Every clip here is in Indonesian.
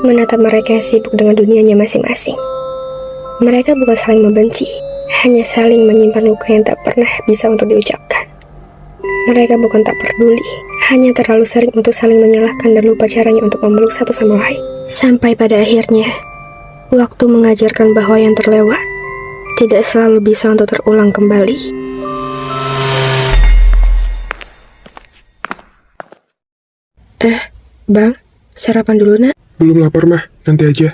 menatap mereka yang sibuk dengan dunianya masing-masing. Mereka bukan saling membenci, hanya saling menyimpan luka yang tak pernah bisa untuk diucapkan. Mereka bukan tak peduli, hanya terlalu sering untuk saling menyalahkan dan lupa caranya untuk memeluk satu sama lain. Sampai pada akhirnya, waktu mengajarkan bahwa yang terlewat tidak selalu bisa untuk terulang kembali. Bang, sarapan dulu nak. Belum lapar mah, nanti aja.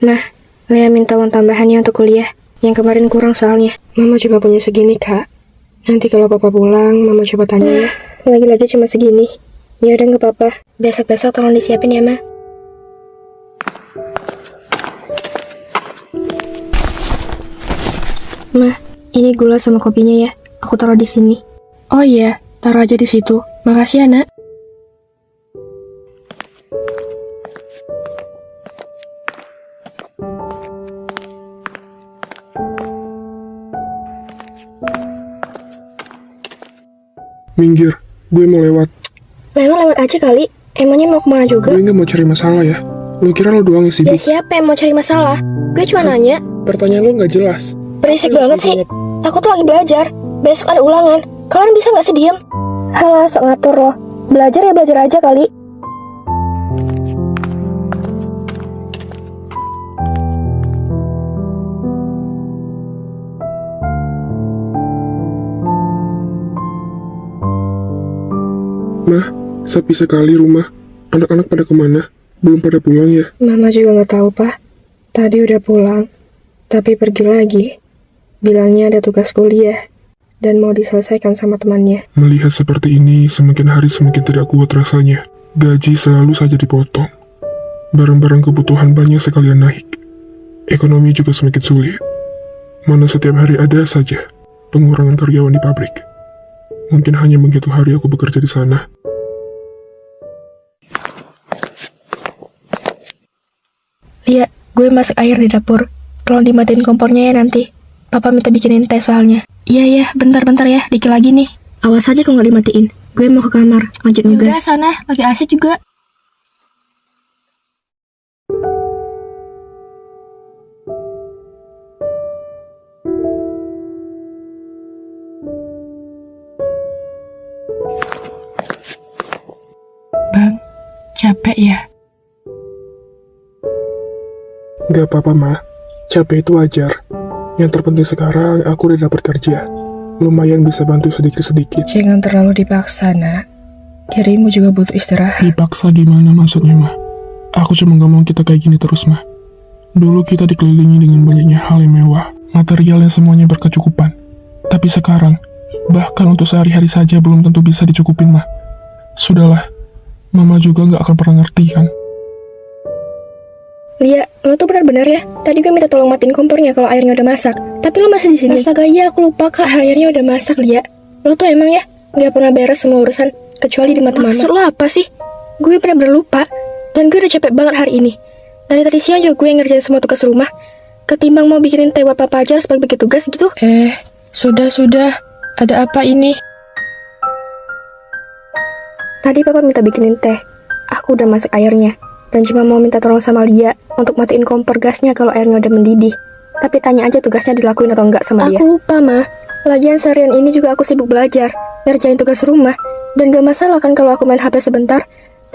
Mah, Lea minta uang tambahannya untuk kuliah. Yang kemarin kurang soalnya. Mama cuma punya segini, Kak. Nanti kalau papa pulang, Mama coba tanya ya. Lagi-lagi cuma segini. Ya udah nggak apa-apa. Besok-besok tolong disiapin ya, Ma. Ma, ini gula sama kopinya ya. Aku taruh di sini. Oh iya, taruh aja di situ. Makasih ya, Nak. Minggir, gue mau lewat. Lewat aja kali. Emangnya mau kemana juga? Gue nggak mau cari masalah ya. Lu kira lo doang yang Ya sibuk? siapa yang mau cari masalah? Gue cuma nanya. Pertanyaan lo nggak jelas. Berisik banget sih. Aku tuh lagi belajar. Besok ada ulangan. Kalian bisa nggak sih diem? Halah, sok ngatur loh. Belajar ya belajar aja kali. Mah, sepi sekali rumah. Anak-anak pada kemana? Belum pada pulang ya? Mama juga nggak tahu, Pak. Tadi udah pulang, tapi pergi lagi. Bilangnya ada tugas kuliah dan mau diselesaikan sama temannya. Melihat seperti ini, semakin hari semakin tidak kuat rasanya. Gaji selalu saja dipotong. Barang-barang kebutuhan banyak sekalian naik. Ekonomi juga semakin sulit. Mana setiap hari ada saja pengurangan karyawan di pabrik. Mungkin hanya menghitung hari aku bekerja di sana. Lihat, gue masak air di dapur. Tolong dimatiin kompornya ya nanti. Papa minta bikinin teh soalnya. Iya, bentar ya, dikit lagi nih. Awas aja kalau nggak dimatiin. Gue mau ke kamar, lanjut nugas. Udah sana, lagi asik juga. Bang, capek ya? Gak apa-apa, Ma. Capek itu wajar. Yang terpenting sekarang aku udah dapat kerja. Lumayan bisa bantu sedikit-sedikit. Jangan terlalu dipaksa, Nak. Dirimu juga butuh istirahat. Dipaksa gimana maksudnya, Ma? Aku cuma gak mau kita kayak gini terus, Ma. Dulu kita dikelilingi dengan banyaknya hal yang mewah, material yang semuanya berkecukupan. Tapi sekarang, bahkan untuk sehari-hari saja belum tentu bisa dicukupin, Ma. Sudahlah, Mama juga gak akan pernah ngerti, kan? Lia, lo tuh benar-benar ya. Tadi gue minta tolong matiin kompornya kalau airnya udah masak. Tapi lo masih di sini. Astaga, iya aku lupa kak, airnya udah masak, Lia. Lo tuh emang ya nggak pernah beres semua urusan kecuali di mata mama. Maksud lo apa sih? Gue benar-benar lupa. Dan gue udah capek banget hari ini. Dari tadi siang juga gue ngerjain semua tugas rumah. Ketimbang mau bikinin teh buat papa aja harus bagi tugas gitu. Sudah. Ada apa ini? Tadi papa minta bikinin teh. Aku udah masak airnya. Dan cuma mau minta tolong sama Lia untuk matiin kompor gasnya kalau airnya udah mendidih. Tapi tanya aja tugasnya dilakuin atau enggak sama dia. Aku lupa, Ma. Lagian seharian ini juga aku sibuk belajar, ngerjain tugas rumah. Dan gak masalah kan kalau aku main HP sebentar.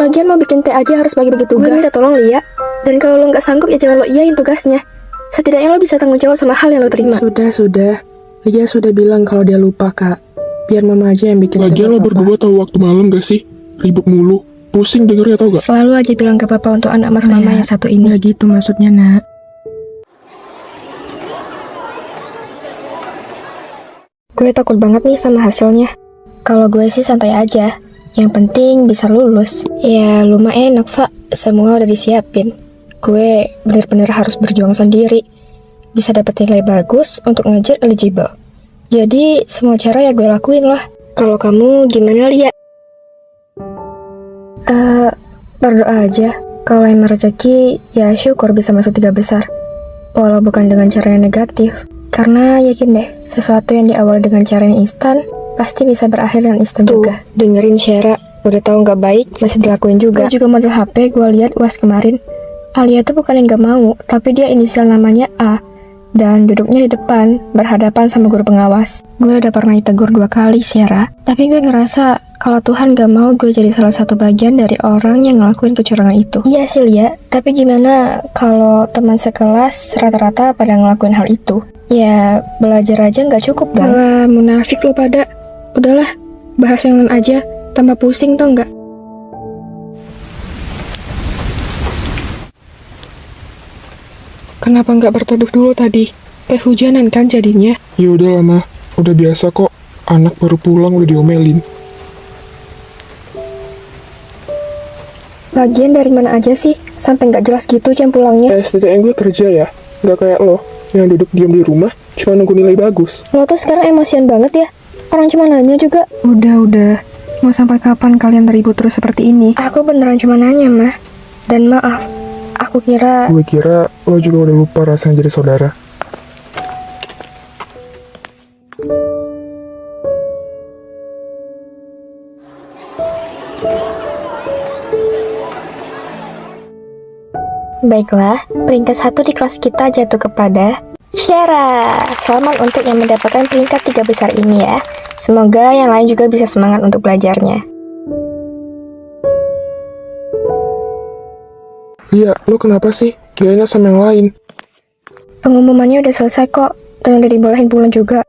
Lagian mau bikin teh aja harus bagi-bagi tugas. Gue minta tolong Lia. Dan kalau lo nggak sanggup ya jangan lo iyain tugasnya. Setidaknya lo bisa tanggung jawab sama hal yang lo terima. Sudah. Lia sudah bilang kalau dia lupa, Kak. Biar Mama aja yang bikin. Lagian lo berdua tahu waktu malam gak sih? Ribut mulu. Pusing dengernya tau gak? Selalu aja bilang ke papa untuk anak mas mama yang satu ini. Nggak gitu maksudnya, Nak. Gue takut banget nih sama hasilnya. Kalau gue sih santai aja. Yang penting bisa lulus. Ya lumayan enak, Pak. Semua udah disiapin. Gue bener-bener harus berjuang sendiri. Bisa dapet nilai bagus untuk ngejar eligible. Jadi semua cara ya gue lakuin lah. Kalau kamu gimana, Lia? Berdoa aja. Kalau emang rezeki, ya syukur bisa masuk 3 besar. Walau bukan dengan cara yang negatif. Karena yakin deh, sesuatu yang diawali dengan cara yang instan, pasti bisa berakhir dengan instan Tuh, juga. dengerin Syara, udah tahu nggak baik, masih dilakuin juga. Gue juga model HP, gue lihat UAS kemarin. Alia tuh bukan yang gak mau, tapi dia inisial namanya A. Dan duduknya di depan, berhadapan sama guru pengawas. Gue udah pernah ditegur 2 kali, Syara. Tapi gue ngerasa kalau Tuhan gak mau gue jadi salah satu bagian dari orang yang ngelakuin kecurangan itu. Iya sih, Lia. Tapi gimana kalau teman sekelas rata-rata pada ngelakuin hal itu? Ya, belajar aja gak cukup dong. Alah, munafik lo pada. Udahlah, bahas yang lain aja. Tambah pusing tau nggak? Kenapa nggak berteduh dulu tadi? Kehujanan kan jadinya. Ya udah lama, udah biasa kok. Anak baru pulang udah diomelin. Lagian dari mana aja sih? Sampai nggak jelas gitu jam pulangnya. STTN gue kerja ya, nggak kayak lo yang duduk diam di rumah cuma nunggu nilai bagus. Lo tuh sekarang emosian banget ya? Orang cuma nanya juga. Udah. Mau sampai kapan kalian ribut terus seperti ini? Aku beneran cuma nanya, Mah. Dan maaf, aku kira... Gue kira lo juga udah lupa rasanya jadi saudara. Baiklah, peringkat 1 di kelas kita jatuh kepada Syara. Selamat untuk yang mendapatkan peringkat 3 besar ini ya. Semoga yang lain juga bisa semangat untuk belajarnya. Lia, lo kenapa sih? Gak enak sama yang lain. Pengumumannya udah selesai kok, dan udah dibolehin pulang juga.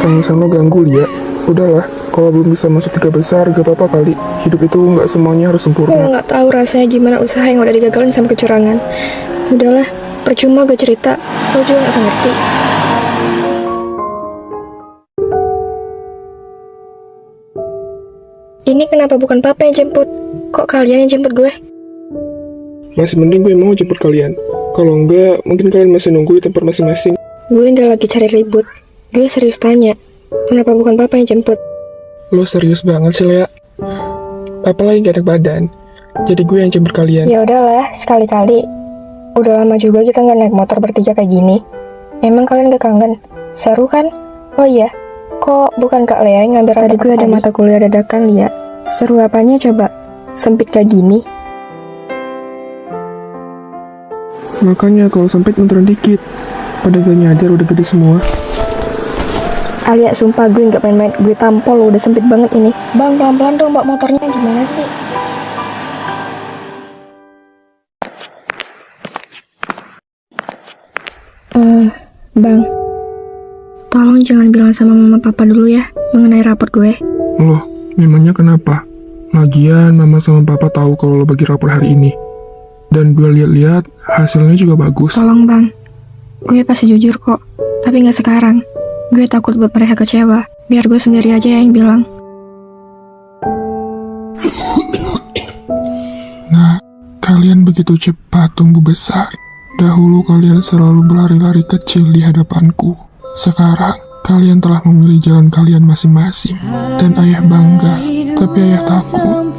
Tangisan lo ganggu, Lia. Udahlah, kalau belum bisa masuk 3 besar, gak apa-apa kali. Hidup itu nggak semuanya harus Lo sempurna. nggak tahu rasanya gimana usaha yang udah digagalin sama kecurangan. Udahlah, percuma gue cerita. Lo juga nggak ngerti. Ini kenapa bukan papa yang jemput? Kok kalian yang jemput gue? Masih mending gue mau jemput kalian. Kalau enggak, mungkin kalian masih nunggu di tempat masing-masing. Gue nggak lagi cari ribut. Gue serius tanya, kenapa bukan papa yang jemput? Lo serius banget sih, Lea. Papa lagi gak enak badan. Jadi gue yang jemput kalian. Ya udahlah, sekali-kali. Udah lama juga kita nggak naik motor bertiga kayak gini. Emang kalian gak kangen? Seru kan? Oh iya, kok bukan Kak Lea yang ngambil Tadi gue ada mata kuliah dadakan, Lia. Seru apanya coba? Sempit kayak gini. Makanya kalau sempit munduran dikit. Pada gak nyadar udah gede semua. Alia, sumpah gue nggak main-main. Gue tampol lo, udah sempit banget ini. Bang, pelan-pelan dong mbak, motornya gimana sih? Bang, tolong jangan bilang sama mama papa dulu ya mengenai rapor gue. Loh, memangnya kenapa? Lagian mama sama papa tahu kalau lo bagi rapor hari ini. Dan gue lihat-lihat hasilnya juga bagus. Tolong bang, gue pasti jujur kok, tapi nggak sekarang. Gue takut buat mereka kecewa. Biar gue sendiri aja yang bilang. Nah, kalian begitu cepat tumbuh besar. Dahulu kalian selalu berlari-lari kecil di hadapanku. Sekarang, kalian telah memilih jalan kalian masing-masing. Dan ayah bangga, tapi ayah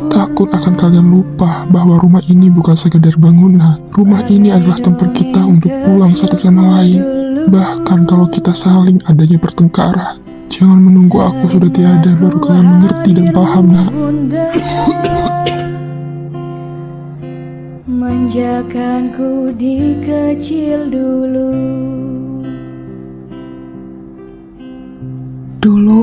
takut akan kalian lupa bahwa rumah ini bukan sekedar bangunan. Rumah ini adalah tempat kita untuk pulang satu sama lain. Bahkan kalau kita saling adanya pertengkaran. Jangan menunggu aku sudah tiada baru kalian mengerti dan paham, nak. Manjakanku di kecil dulu. Dulu,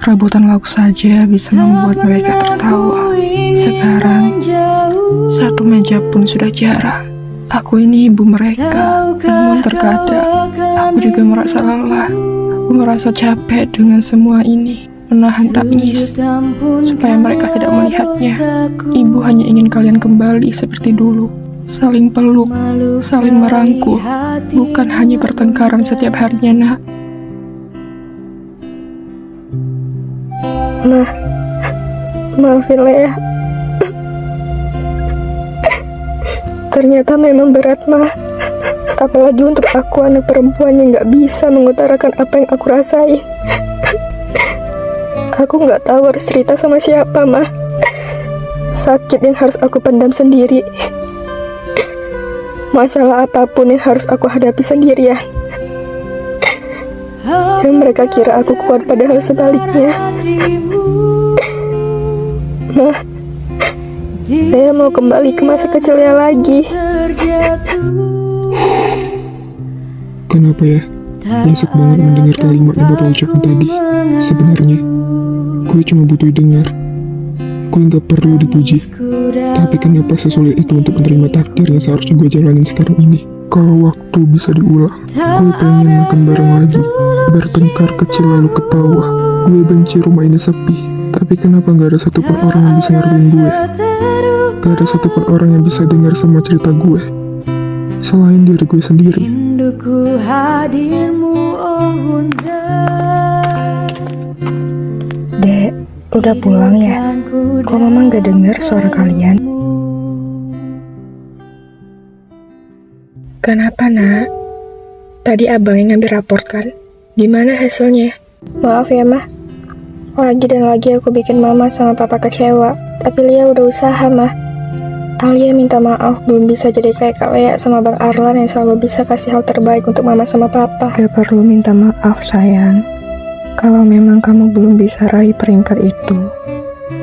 rebutan lauk saja bisa membuat mereka tertawa. Sekarang, satu meja pun sudah jarang. Aku ini ibu mereka, namun terkadang aku juga merasa lelah. Aku merasa capek dengan semua ini. Menahan tangis, supaya mereka tidak melihatnya. Ibu hanya ingin kalian kembali seperti dulu. Saling peluk, saling merangkul. Bukan hanya pertengkaran setiap harinya, nak. Maafin Lea. Ternyata memang berat, Mah. Apalagi untuk aku, anak perempuan yang gak bisa mengutarakan apa yang aku rasain. Aku gak tahu harus cerita sama siapa, Mah. sakit yang harus aku pendam sendiri. Masalah apapun yang harus aku hadapi sendirian. Yang mereka kira aku kuat padahal sebaliknya. Mah, saya mau kembali ke masa kecilnya lagi. Kenapa ya? Nyesek banget mendengar kalimat yang bapak ucapkan tadi. Sebenarnya, gue cuma butuh dengar. Gue nggak perlu dipuji. Tapi kenapa sesulit itu untuk menerima takdir yang seharusnya gue jalanin sekarang ini? Kalau waktu bisa diulang, gue pengen makan bareng lagi, bertengkar kecil lalu ketawa. Gue benci rumah ini sepi, tapi kenapa gak ada satupun orang yang bisa ngertiin gue? Gak ada satupun orang yang bisa dengar semua cerita gue, selain diri gue sendiri. Rinduku hadirmu, oh bunda. Dek, udah pulang ya? Kok mama gak dengar suara kalian? Kenapa nak? Tadi abang yang ngambil raport kan? Gimana hasilnya? Maaf ya, Mah. Lagi dan lagi aku bikin mama sama papa kecewa. Tapi Lia udah usaha, Mah. Alia minta maaf belum bisa jadi kayak Kak Lea sama Bang Arlan yang selalu bisa kasih hal terbaik untuk mama sama papa. Gak perlu minta maaf sayang. Kalau memang kamu belum bisa raih peringkat itu,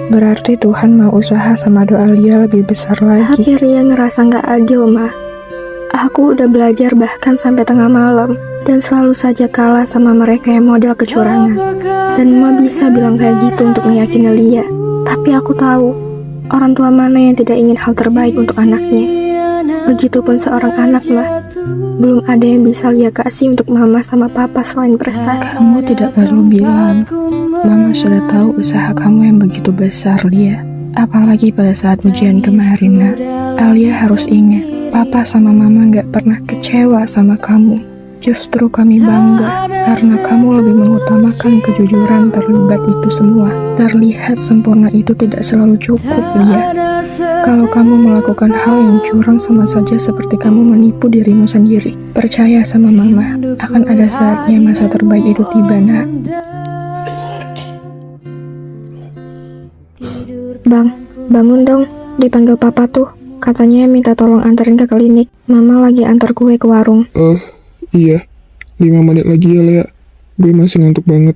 berarti Tuhan mau usaha sama doa Lia lebih besar lagi. Tapi Lia ngerasa gak adil, Mah. Aku udah belajar bahkan sampai tengah malam, dan selalu saja kalah sama mereka yang model kecurangan. Dan Ma bisa bilang kayak gitu untuk meyakini Lia. Tapi aku tahu, orang tua mana yang tidak ingin hal terbaik untuk anaknya. Begitupun seorang anak, Mah. Belum ada yang bisa Lia kasih untuk mama sama papa selain prestasi. Kamu tidak perlu bilang, Mama sudah tahu usaha kamu yang begitu besar, Lia. Apalagi pada saat ujian kemarin, nak. Alia harus ingat, Papa sama Mama gak pernah kecewa sama kamu. Justru kami bangga karena kamu lebih mengutamakan kejujuran terlibat itu semua. Terlihat sempurna itu tidak selalu cukup, Lia. Kalau kamu melakukan hal yang curang sama saja seperti kamu menipu dirimu sendiri. Percaya sama Mama, akan ada saatnya masa terbaik itu tiba, nak. Bang, bangun dong. Dipanggil papa tuh. Katanya minta tolong anterin ke klinik. Mama lagi antar kue ke warung. Iya. 5 menit lagi ya, Lea. Gue masih ngantuk banget.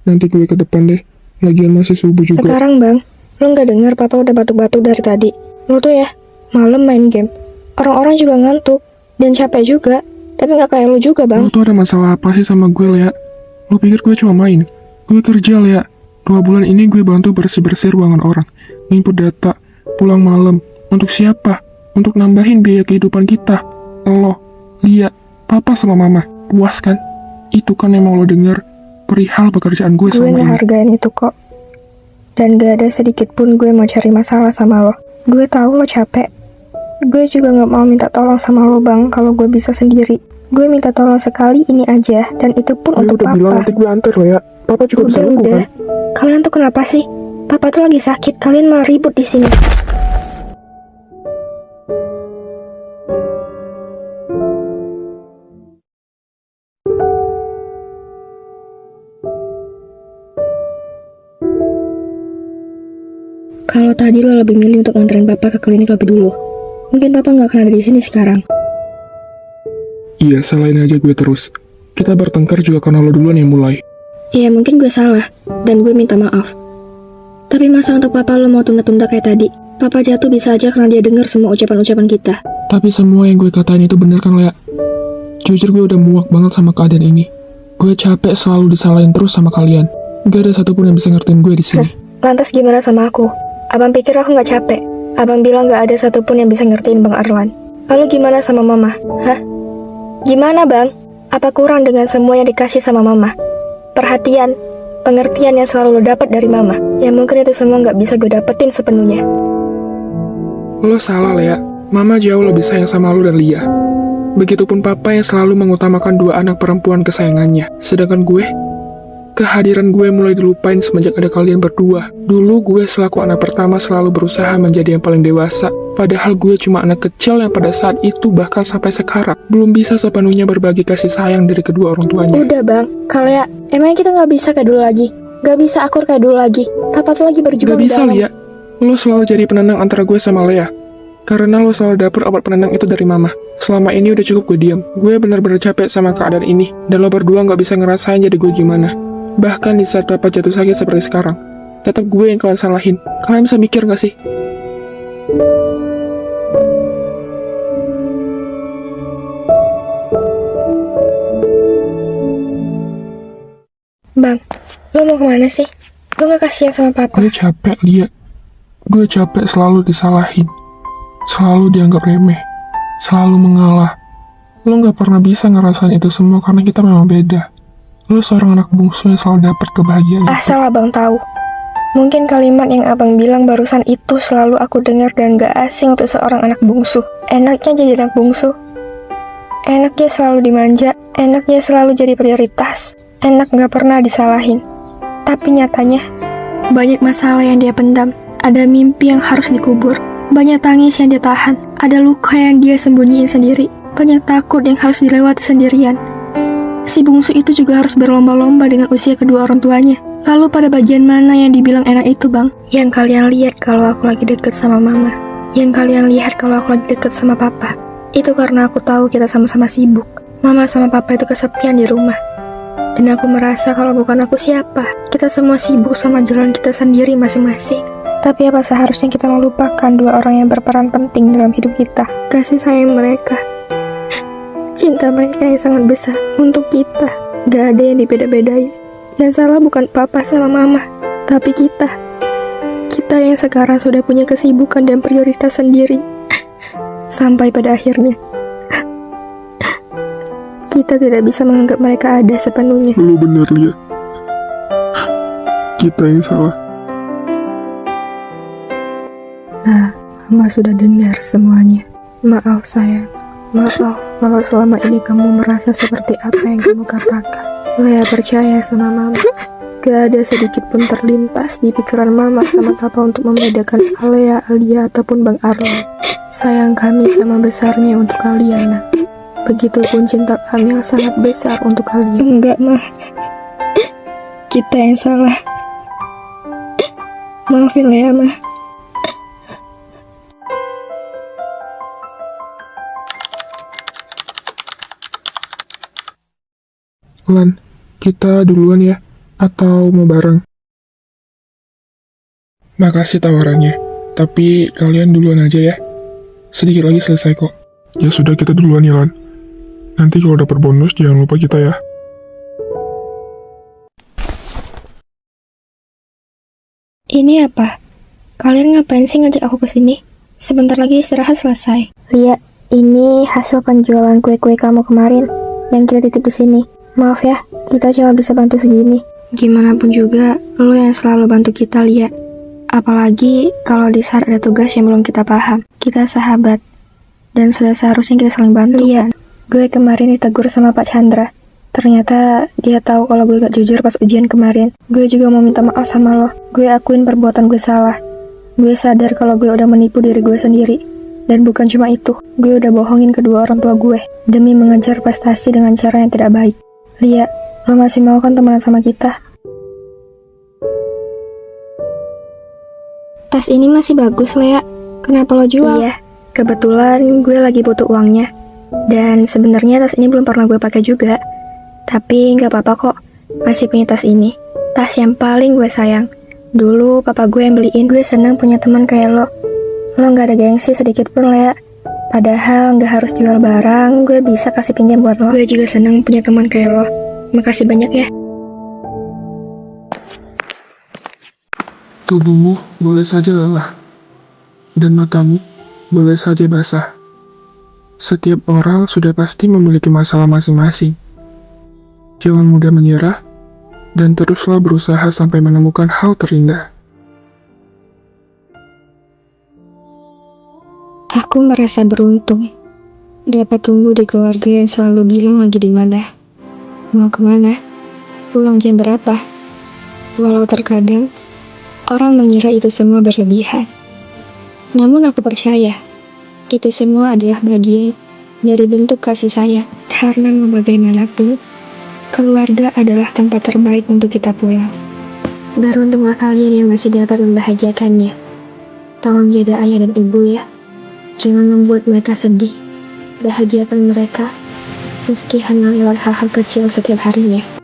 Nanti gue ke depan deh. Lagian masih subuh juga. Sekarang, Bang. Lo gak dengar papa udah batuk-batuk dari tadi. Lo tuh ya, malam main game. Orang-orang juga ngantuk. Dan capek juga. Tapi gak kayak lo juga, Bang. Lo tuh ada masalah apa sih sama gue, Lea? Lo pikir gue cuma main? Gue kerja, Lea. 2 bulan ini gue bantu bersih-bersih ruangan orang. Input data. Pulang malam. Untuk siapa? Untuk nambahin biaya kehidupan kita. Lo, Lia, Papa sama Mama. Puas kan? Itu kan yang mau lo denger perihal pekerjaan gue selama ini. Gue ngehargain itu kok. Dan gak ada sedikit pun gue mau cari masalah sama lo. Gue tahu lo capek. Gue juga gak mau minta tolong sama lo, Bang, kalau gue bisa sendiri. Gue minta tolong sekali ini aja. Dan itu pun untuk udah Papa. Bilang nanti gue antar lo ya. Papa juga bisa nunggu kan? Kalian tuh kenapa sih? Papa tuh lagi sakit. Kalian malah ribut di sini. Kalau tadi lo lebih milih untuk nganterin papa ke klinik lebih dulu, mungkin papa nggak akan ada di sini sekarang. Iya, salahin aja gue terus. Kita bertengkar juga karena lo duluan yang mulai. Iya, mungkin gue salah, dan gue minta maaf. Tapi masa untuk papa lo mau tunda-tunda kayak tadi? Papa jatuh bisa aja karena dia dengar semua ucapan-ucapan kita. Tapi semua yang gue katain itu bener kan, Lea? Jujur gue udah muak banget sama keadaan ini. Gue capek selalu disalahin terus sama kalian. Gak ada satupun yang bisa ngertiin gue di sini. Lantas gimana sama aku? Abang pikir aku gak capek? Abang bilang gak ada satupun yang bisa ngertiin Bang Arlan. Lalu gimana sama Mama? Hah? Gimana, Bang? Apa kurang dengan semua yang dikasih sama Mama? Perhatian, pengertian yang selalu lo dapat dari Mama. Ya mungkin itu semua gak bisa gue dapetin sepenuhnya. Lo salah, Lea. Mama jauh lebih sayang sama lo dan Lia. Begitupun Papa yang selalu mengutamakan 2 anak perempuan kesayangannya. Sedangkan gue, kehadiran gue mulai dilupain semenjak ada kalian berdua. Dulu gue selaku anak pertama selalu berusaha menjadi yang paling dewasa. Padahal gue cuma anak kecil yang pada saat itu bahkan sampai sekarang belum bisa sepenuhnya berbagi kasih sayang dari kedua orang tuanya. Udah, Bang. Kalea, emangnya kita gak bisa kayak dulu lagi? Gak bisa akur kayak dulu lagi? Papa tuh lagi berjuang Gak bisa, dalam. Lia. Lo selalu jadi penenang antara gue sama Lea. Karena lo selalu dapet obat penenang itu dari mama. Selama ini udah cukup gue diam. Gue benar-benar capek sama keadaan ini. Dan lo berdua gak bisa ngerasain jadi gue gimana. Bahkan di saat papa jatuh sakit seperti sekarang, tetap gue yang kalian salahin. Kalian bisa mikir gak sih? Bang, lo mau kemana sih? Lo gak kasihan sama papa? Gue capek, Lia. Gue capek selalu disalahin. Selalu dianggap remeh. Selalu mengalah. Lo gak pernah bisa ngerasain itu semua karena kita memang beda. Lo seorang anak bungsu yang selalu dapat kebahagiaan. Asal abang tahu. Mungkin kalimat yang abang bilang barusan itu selalu aku dengar dan gak asing untuk seorang anak bungsu. Enaknya jadi anak bungsu. Enaknya selalu dimanja. Enaknya selalu jadi prioritas. Enak gak pernah disalahin. Tapi nyatanya, banyak masalah yang dia pendam. Ada mimpi yang harus dikubur. Banyak tangis yang dia tahan. Ada luka yang dia sembunyiin sendiri. Banyak takut yang harus dilewati sendirian. Si bungsu itu juga harus berlomba-lomba dengan usia kedua orang tuanya. Lalu pada bagian mana yang dibilang enak itu, Bang? Yang kalian lihat kalau aku lagi deket sama mama. Yang kalian lihat kalau aku lagi deket sama papa. Itu karena aku tahu kita sama-sama sibuk. Mama sama papa itu kesepian di rumah. Dan aku merasa kalau bukan aku siapa. Kita semua sibuk sama jalan kita sendiri masing-masing. Tapi apa seharusnya kita melupakan dua orang yang berperan penting dalam hidup kita? Kasih sayang mereka, cinta mereka yang sangat besar untuk kita. Gak ada yang dibeda-bedain. Yang salah bukan papa sama mama, tapi kita. Kita yang sekarang sudah punya kesibukan dan prioritas sendiri. Sampai pada akhirnya kita tidak bisa menganggap mereka ada sepenuhnya. Lo bener, Lia. Kita yang salah. Nah, Mama sudah dengar semuanya. Maaf sayang. Maaf kalau selama ini kamu merasa seperti apa yang kamu katakan. Lea percaya sama Mama. Gak ada sedikit pun terlintas di pikiran Mama sama Papa untuk membedakan Alea, Alia, ataupun Bang Arlo. Sayang kami sama besarnya untuk kalian, nak. Begitupun cinta kami yang sangat besar untuk kalian. Enggak, Ma. Kita yang salah. Maafin Lea, Ma. Lan, kita duluan ya? Atau mau bareng? Makasih tawarannya. Tapi kalian duluan aja ya. Sedikit lagi selesai kok. Ya sudah, kita duluan ya, Lan. Nanti kalau dapat bonus, jangan lupa kita ya. Ini apa? Kalian ngapain sih ngajak aku ke sini? Sebentar lagi istirahat selesai. Lihat, ini hasil penjualan kue-kue kamu kemarin yang kita titip di sini. Maaf ya, kita cuma bisa bantu segini. Gimana pun juga, lo yang selalu bantu kita, lihat. Apalagi kalau di saat ada tugas yang belum kita paham. Kita sahabat, dan sudah seharusnya kita saling bantu. Lihat, gue kemarin ditegur sama Pak Chandra. Ternyata dia tahu kalau gue gak jujur pas ujian kemarin. Gue juga mau minta maaf sama lo. Gue akuin perbuatan gue salah. Gue sadar kalau gue udah menipu diri gue sendiri. Dan bukan cuma itu, gue udah bohongin kedua orang tua gue demi mengejar prestasi dengan cara yang tidak baik. Lia, lo masih mau kan temenan sama kita? Tas ini masih bagus, Lea. Kenapa lo jual? Iya, kebetulan gue lagi butuh uangnya. Dan sebenarnya tas ini belum pernah gue pakai juga. Tapi nggak apa-apa kok, masih punya tas ini. Tas yang paling gue sayang. Dulu papa gue yang beliin. Gue senang punya teman kayak lo. Lo nggak ada gengsi sedikit pun, Lea. Padahal nggak harus jual barang, gue bisa kasih pinjam buat lo. Gue juga senang punya teman kayak lo. Makasih banyak ya. Tubuhmu boleh saja lelah, dan matamu boleh saja basah. Setiap orang sudah pasti memiliki masalah masing-masing. Jangan mudah menyerah, dan teruslah berusaha sampai menemukan hal terindah. Aku merasa beruntung dapat tumbuh di keluarga yang selalu bilang lagi di mana, mau kemana, pulang jam berapa. Walau terkadang orang mengira itu semua berlebihan, namun aku percaya itu semua adalah bagian dari bentuk kasih sayang. Karena mau bagaimanapun, keluarga adalah tempat terbaik untuk kita pulang. Beruntunglah kalian yang masih dapat membahagiakannya. Tolong jaga ayah dan ibu ya. Jangan membuat mereka sedih. Bahagiakan mereka, meski hanya lewat hal-hal kecil setiap harinya.